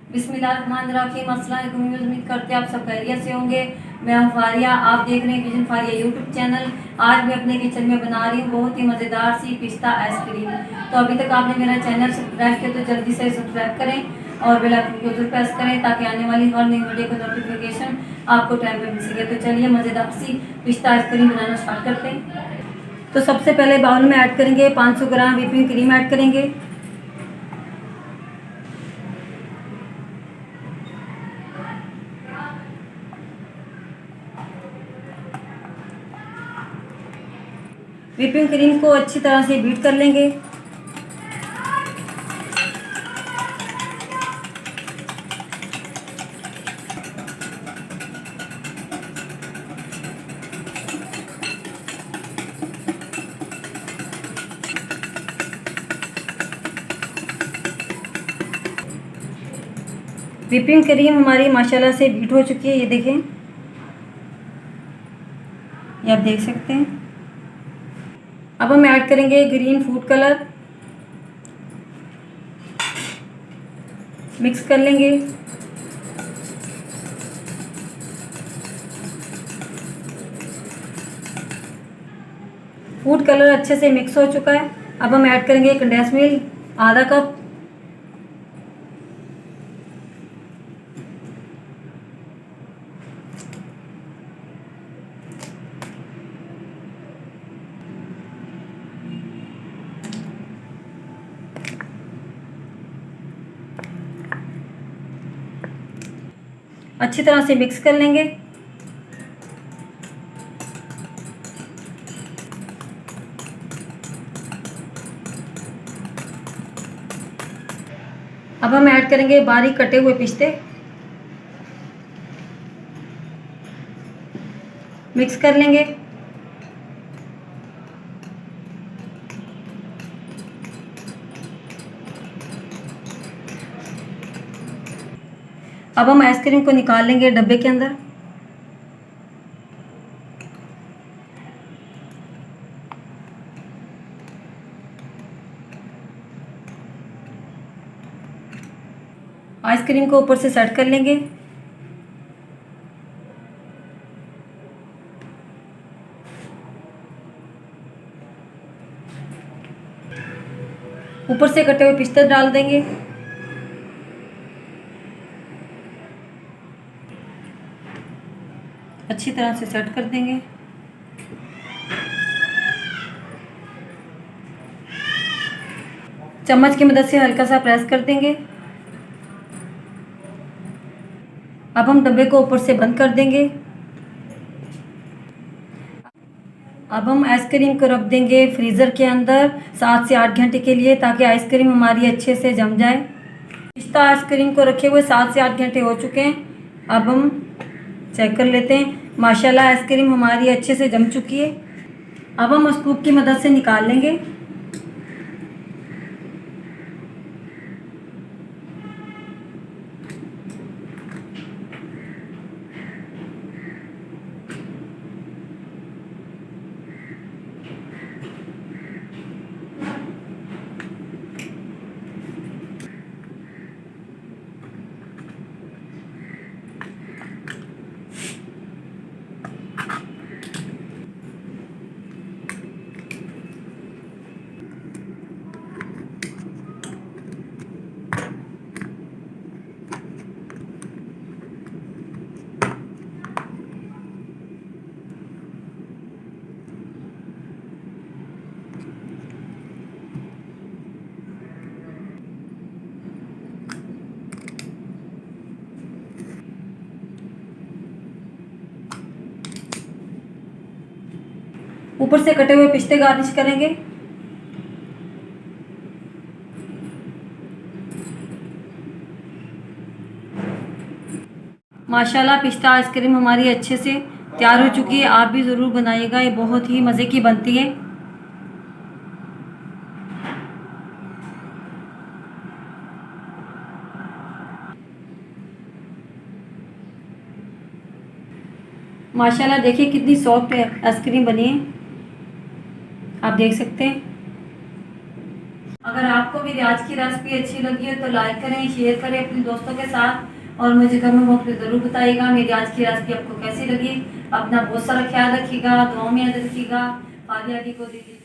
बिस्मिल्लाहिर्रहमानिर्रहीम। अस्सलाम वालेकुम। उम्मीद करते हैं आप सब खैरियत से होंगे। मैं हूं फारिया, आप देख रहे हैं किचन फारिया यूट्यूब चैनल। आज मैं अपने किचन में बना रही हूं बहुत ही मज़ेदार सी पिस्ता आइसक्रीम। तो अभी तक आपने मेरा चैनल सब्सक्राइब किया तो जल्दी से सब्सक्राइब करें और बेल आइकन को जरूर प्रेस करें ताकि आने वाली हर नई वीडियो का नोटिफिकेशन आपको टाइम पर मिल सके। तो चलिए मज़ेदार सी पिस्ता आइसक्रीम बनाना स्टार्ट करते हैं। तो सबसे पहले बाउल में ऐड करेंगे 500 ग्राम व्हिपिंग क्रीम ऐड करेंगे। व्हिपिंग क्रीम को अच्छी तरह से बीट कर लेंगे। व्हिपिंग क्रीम हमारी माशाल्लाह से बीट हो चुकी है, ये देखें, ये आप देख सकते हैं। अब हम ऐड करेंगे ग्रीन फूड कलर, मिक्स कर लेंगे। फूड कलर अच्छे से मिक्स हो चुका है। अब हम ऐड करेंगे कंडेंस मिल्क आधा कप। अच्छी तरह से मिक्स कर लेंगे। अब हम ऐड करेंगे बारीक कटे हुए पिस्ते, मिक्स कर लेंगे। अब हम आइसक्रीम को निकाल लेंगे डब्बे के अंदर। आइसक्रीम को ऊपर से सेट कर लेंगे। ऊपर से कटे हुए पिस्ते डाल देंगे। अच्छी तरह से सेट कर देंगे। चम्मच की मदद से हल्का सा प्रेस कर देंगे। अब हम डब्बे को ऊपर से बंद कर देंगे। अब हम आइसक्रीम को रख देंगे फ्रीज़र के अंदर 7 से 8 घंटे के लिए, ताकि आइसक्रीम हमारी अच्छे से जम जाए। पिस्ता आइसक्रीम को रखे हुए 7 से 8 घंटे हो चुके हैं। अब हम चेक कर लेते हैं। माशाल्लाह आइसक्रीम हमारी अच्छे से जम चुकी है। अब हम स्कूप की मदद से निकाल लेंगे। ऊपर से कटे हुए पिस्ते गार्निश करेंगे। माशाल्लाह पिस्ता आइसक्रीम हमारी अच्छे से तैयार हो चुकी है। आप भी ज़रूर बनाइएगा, ये बहुत ही मज़े की बनती है। माशाल्लाह देखिए कितनी सॉफ्ट आइसक्रीम बनी है, आप देख सकते हैं। अगर आपको मेरी आज की रेसिपी अच्छी लगी हो तो लाइक करें, शेयर करें अपने दोस्तों के साथ और मुझे कमेंट बॉक्स में ज़रूर बताइएगा मेरी आज की रेसिपी आपको कैसी लगी। अपना बहुत सारा ख्याल रखिएगा, दुआ में याद रखिएगा। फारिया दी को दीजिए।